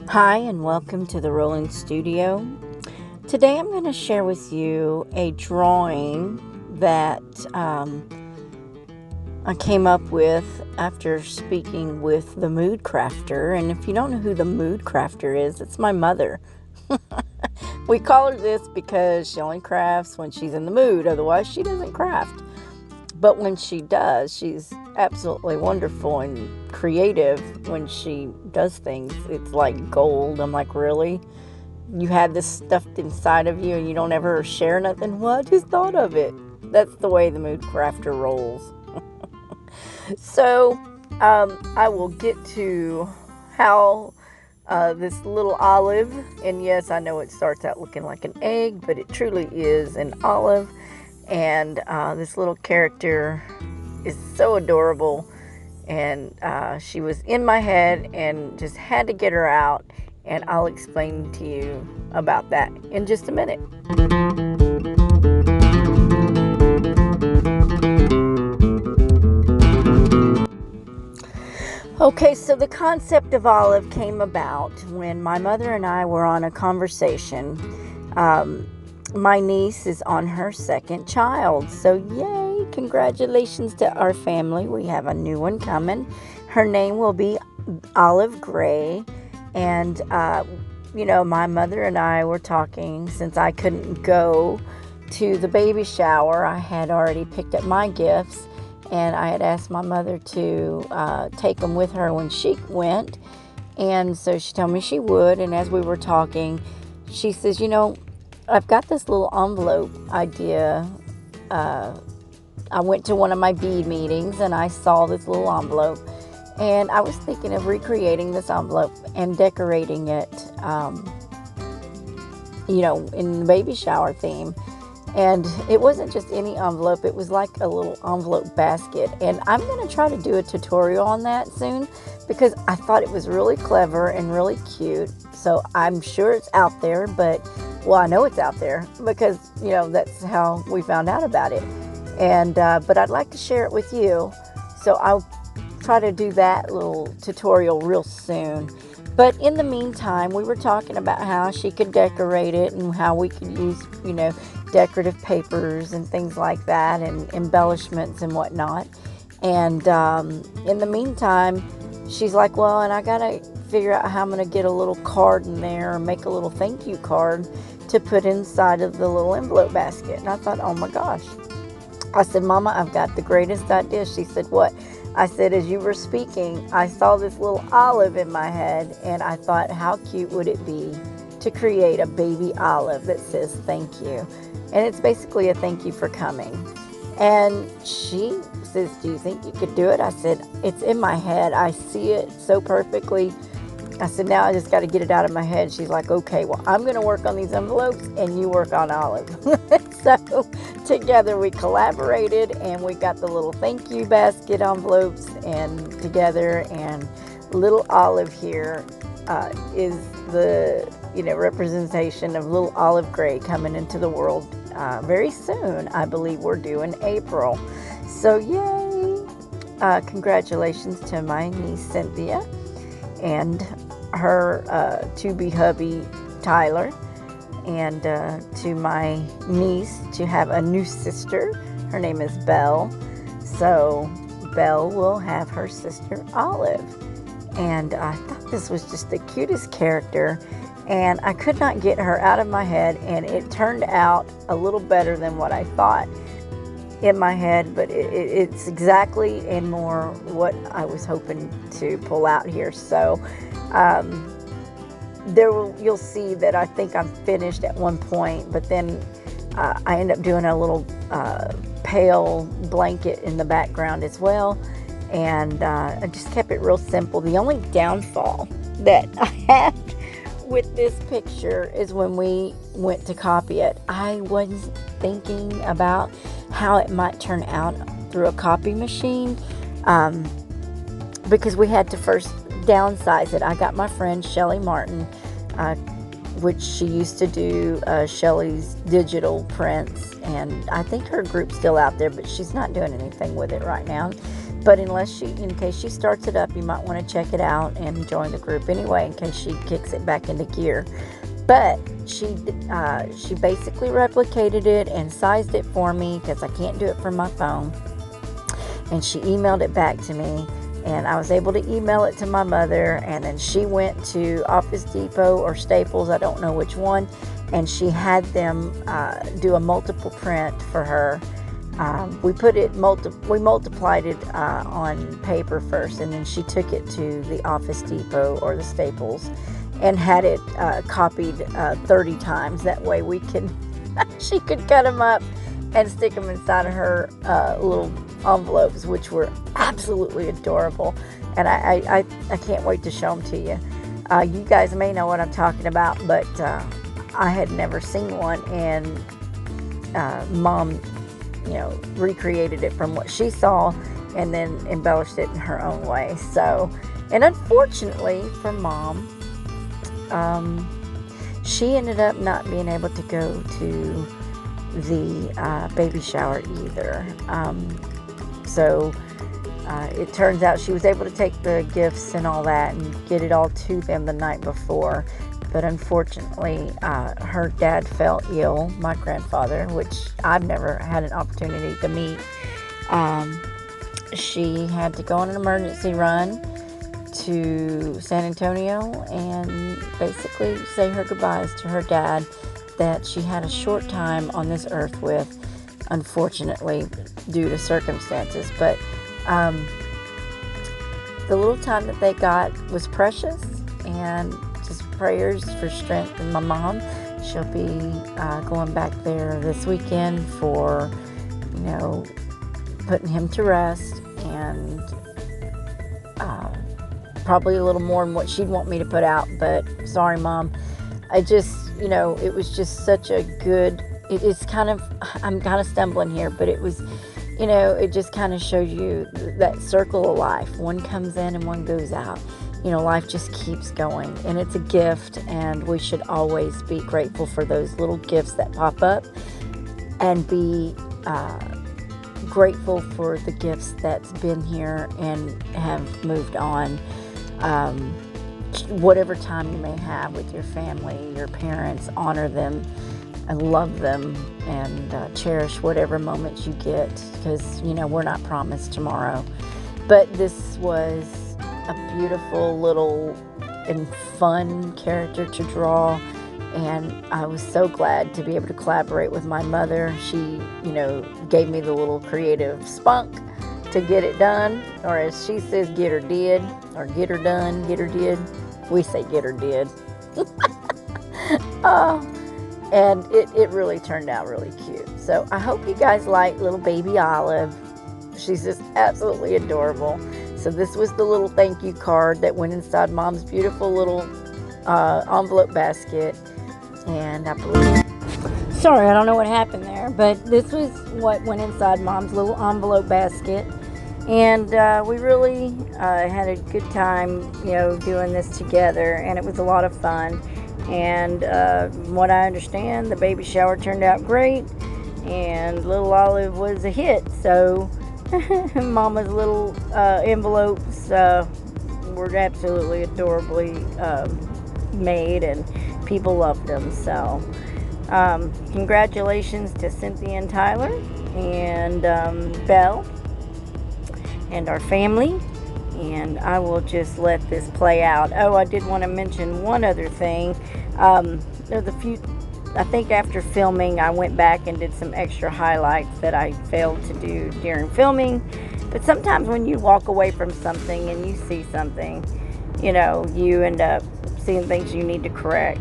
Hi and welcome to the Rolling Studio. Today I'm going to share with you a drawing that I came up with after speaking with the Mood Crafter. And if you don't know who the Mood Crafter is, it's my mother. We call her this because she only crafts when she's in the mood, otherwise she doesn't craft. But when she does, she's absolutely wonderful and creative when she does things. It's like gold. I'm like, really? You had this stuffed inside of you and you don't ever share nothing? Well, I just thought of it. That's the way the Mood Crafter rolls. So, I will get to how this little olive, and yes, I know it starts out looking like an egg, but it truly is an olive. And this little character is so adorable, and she was in my head and just had to get her out, and I'll explain to you about that in just a minute. Okay, so the concept of olive came about when my mother and I were on a conversation. My niece is on her second child, so yay, congratulations to our family. We have a new one coming. Her name will be Olive Gray, and my mother and I were talking. Since I couldn't go to the baby shower, I had already picked up my gifts, and I had asked my mother to take them with her when she went, and so she told me she would. And as we were talking, she says, I've got this little envelope idea. I went to one of my bead meetings and I saw this little envelope, and I was thinking of recreating this envelope and decorating it, in the baby shower theme. And it wasn't just any envelope, it was like a little envelope basket. And I'm going to try to do a tutorial on that soon because I thought it was really clever and really cute. So I'm sure it's out there, well, I know it's out there because, that's how we found out about it. And, but I'd like to share it with you. So I'll try to do that little tutorial real soon. But in the meantime, we were talking about how she could decorate it and how we could use, decorative papers and things like that and embellishments and whatnot. And in the meantime, she's like, well, and I got to figure out how I'm going to get a little card in there or make a little thank you card to put inside of the little envelope basket. And I thought, oh my gosh. I said, Mama, I've got the greatest idea. She said, what? I said, as you were speaking, I saw this little olive in my head, and I thought, how cute would it be to create a baby olive that says thank you? And it's basically a thank you for coming. And she says, do you think you could do it? I said, it's in my head. I see it so perfectly. I said, now I just got to get it out of my head. She's like, okay, well, I'm going to work on these envelopes and you work on olive. So together we collaborated and we got the little thank you basket envelopes and together, and little olive here is the representation of little Olive Gray coming into the world very soon. I believe we're due in April. So yay! Congratulations to my niece Cynthia and her to-be hubby Tyler, and to my niece to have a new sister. Her name is Belle. So Belle will have her sister Olive. And I thought this was just the cutest character, and I could not get her out of my head, and it turned out a little better than what I thought in my head, but it's exactly and more what I was hoping to pull out here. So you'll see that I think I'm finished at one point, but then I end up doing a little pale blanket in the background as well. And I just kept it real simple. The only downfall that I had with this picture is when we went to copy it, I was thinking about how it might turn out through a copy machine, because we had to first downsize it. I got my friend Shelly Martin, which she used to do Shelly's digital prints, and I think her group's still out there, but she's not doing anything with it right now. But in case she starts it up, you might want to check it out and join the group anyway, in case she kicks it back into gear. But she basically replicated it and sized it for me, because I can't do it from my phone. And she emailed it back to me, and I was able to email it to my mother. And then she went to Office Depot or Staples, I don't know which one, and she had them do a multiple print for her. We multiplied it on paper first, and then she took it to the Office Depot or the Staples and had it copied 30 times. That way she could cut them up and stick them inside of her little envelopes, which were absolutely adorable. And I can't wait to show them to you. You guys may know what I'm talking about, but I had never seen one, and Mom, recreated it from what she saw and then embellished it in her own way. So, and unfortunately for Mom, she ended up not being able to go to the baby shower either. So it turns out she was able to take the gifts and all that and get it all to them the night before. But unfortunately, her dad fell ill, my grandfather, which I've never had an opportunity to meet. She had to go on an emergency run to San Antonio and basically say her goodbyes to her dad that she had a short time on this earth with, unfortunately, due to circumstances. But the little time that they got was precious, and just prayers for strength in my mom. She'll be going back there this weekend for, putting him to rest, and probably a little more than what she'd want me to put out, but sorry, Mom. It was just such a good, I'm kind of stumbling here, but it was, it just kind of shows you that circle of life. One comes in and one goes out. Life just keeps going, and it's a gift, and we should always be grateful for those little gifts that pop up, and be grateful for the gifts that's been here and have moved on. Whatever time you may have with your family, your parents, honor them and love them, and cherish whatever moments you get, because we're not promised tomorrow. But this was a beautiful little and fun character to draw, and I was so glad to be able to collaborate with my mother. She gave me the little creative spunk to get it done, or as she says, get her did, or get her done, get her did. We say get her did. And it really turned out really cute. So I hope you guys like little baby Olive. She's just absolutely adorable. So this was the little thank you card that went inside Mom's beautiful little envelope basket. And I believe, sorry, I don't know what happened there, but this was what went inside Mom's little envelope basket. And we really had a good time, doing this together, and it was a lot of fun. And from what I understand, the baby shower turned out great, and little Olive was a hit. So Mama's little envelopes were absolutely adorably made, and people loved them. So congratulations to Cynthia and Tyler and Belle and our family. And I will just let this play out. Oh, I did want to mention one other thing. There's a few, I think after filming, I went back and did some extra highlights that I failed to do during filming. But sometimes when you walk away from something and you see something, you end up seeing things you need to correct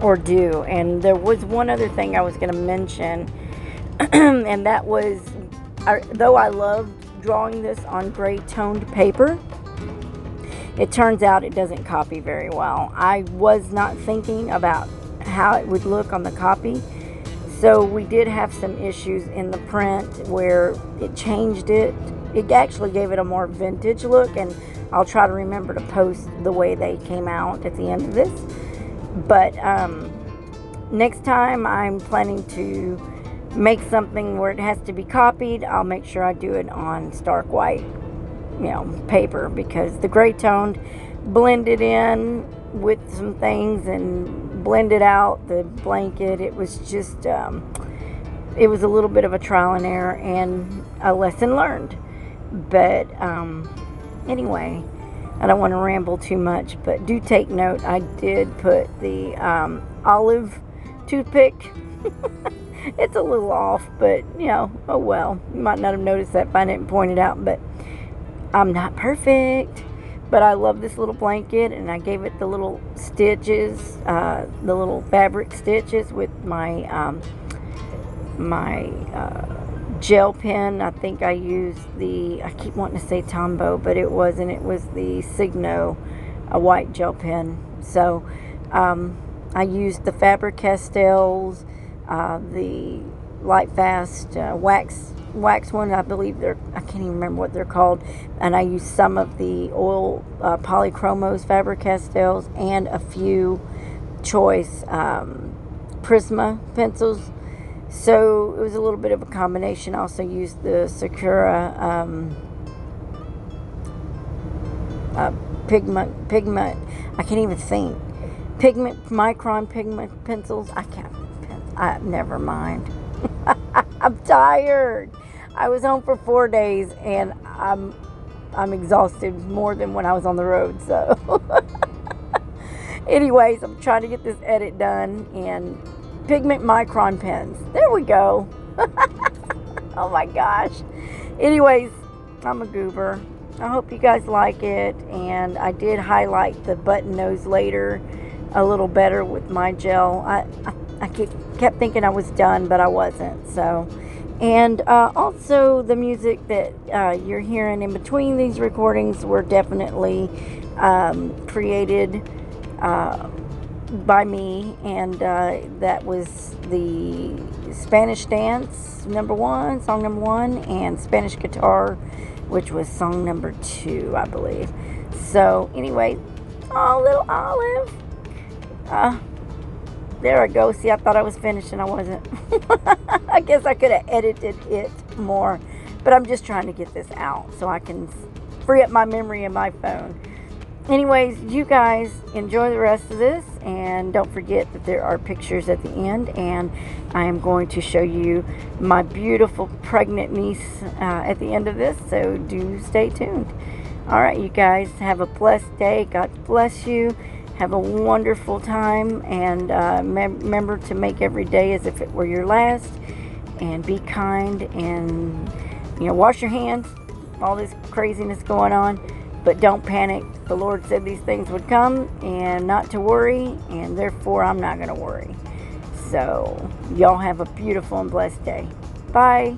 or do. And there was one other thing I was going to mention, and that was, though I loved drawing this on gray toned paper, it turns out it doesn't copy very well. I was not thinking about how it would look on the copy, so we did have some issues in the print where it changed it. It actually gave it a more vintage look, and I'll try to remember to post the way they came out at the end of this. But next time I'm planning to make something where it has to be copied, I'll make sure I do it on stark white, paper, because the gray toned blended in with some things and blended out the blanket. It was just, it was a little bit of a trial and error and a lesson learned. But anyway, I don't want to ramble too much, but do take note, I did put the olive toothpick. It's a little off, but oh well. You might not have noticed that if I didn't point it out, but I'm not perfect. But I love this little blanket, and I gave it the little stitches, the little fabric stitches with my gel pen. I think I used I keep wanting to say Tombow, but it wasn't. It was the Signo, a white gel pen. So I used the Faber-Castells, the Light Fast wax one. I believe I can't even remember what they're called. And I used some of the oil Polychromos Faber-Castells and a few choice Prisma pencils. So it was a little bit of a combination. I also used the Sakura pigment. I can't even think. Micron pigment pencils. Never mind. I'm tired. I was home for 4 days, and I'm exhausted more than when I was on the road. So, anyways, I'm trying to get this edit done, and pigment micron pens. There we go. Oh my gosh. Anyways, I'm a goober. I hope you guys like it, and I did highlight the button nose later a little better with my gel. I kept thinking I was done, but I wasn't. So, and also the music that you're hearing in between these recordings were definitely created by me, and that was the Spanish Dance song number 1, and Spanish Guitar, which was song number 2, I believe. So anyway, oh, little Olive. There I go. See, I thought I was finished and I wasn't. I guess I could have edited it more, but I'm just trying to get this out so I can free up my memory in my phone. Anyways, you guys enjoy the rest of this, and don't forget that there are pictures at the end, and I am going to show you my beautiful pregnant niece at the end of this, so do stay tuned. All right, you guys, have a blessed day. God bless you. Have a wonderful time, and remember to make every day as if it were your last, and be kind, and wash your hands. All this craziness going on, but don't panic. The Lord said these things would come, and not to worry, and therefore I'm not going to worry. So y'all have a beautiful and blessed day. Bye.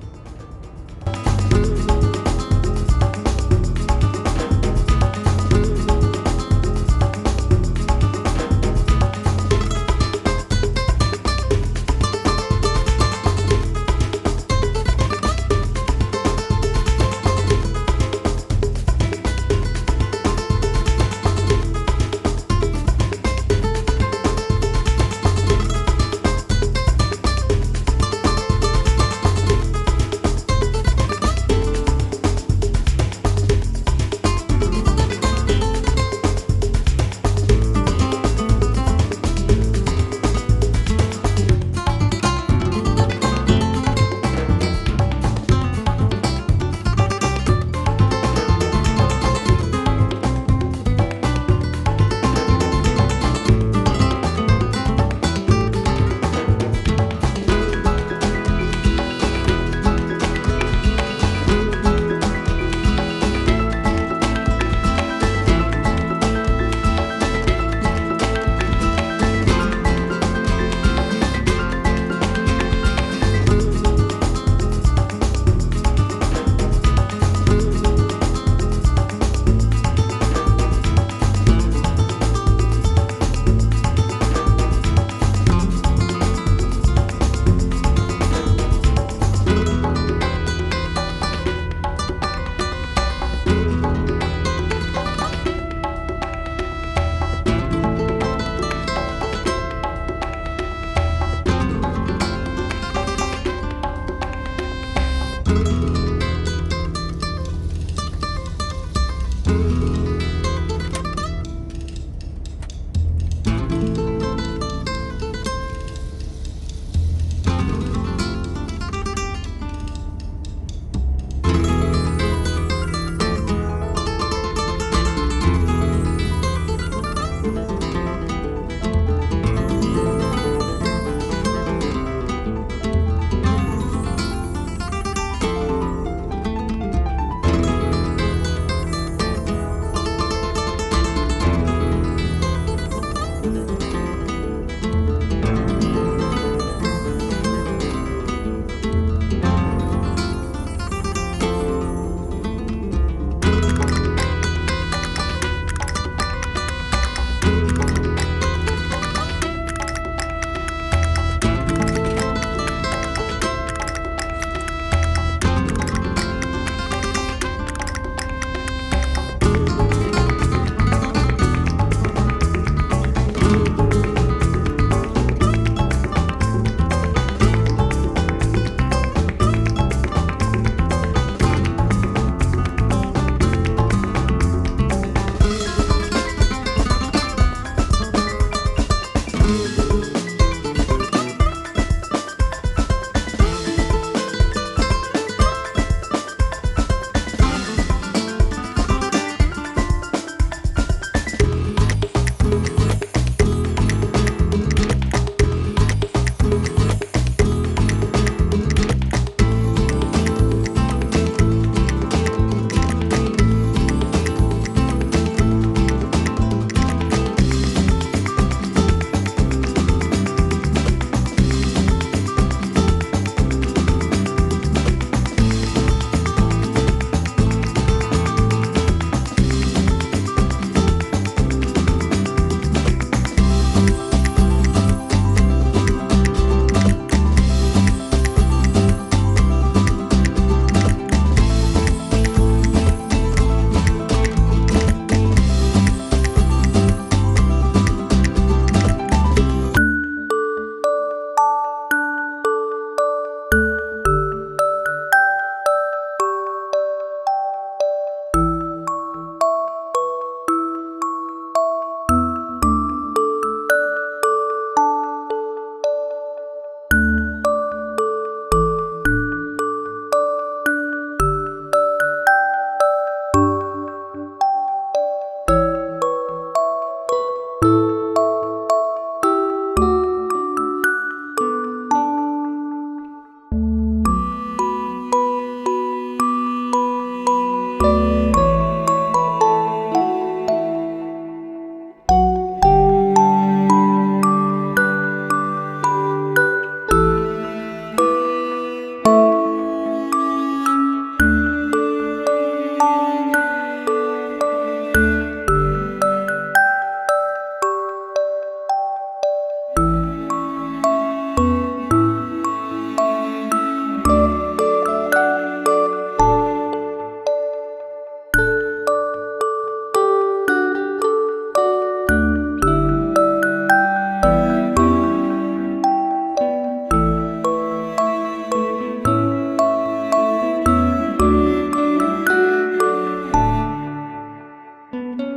you.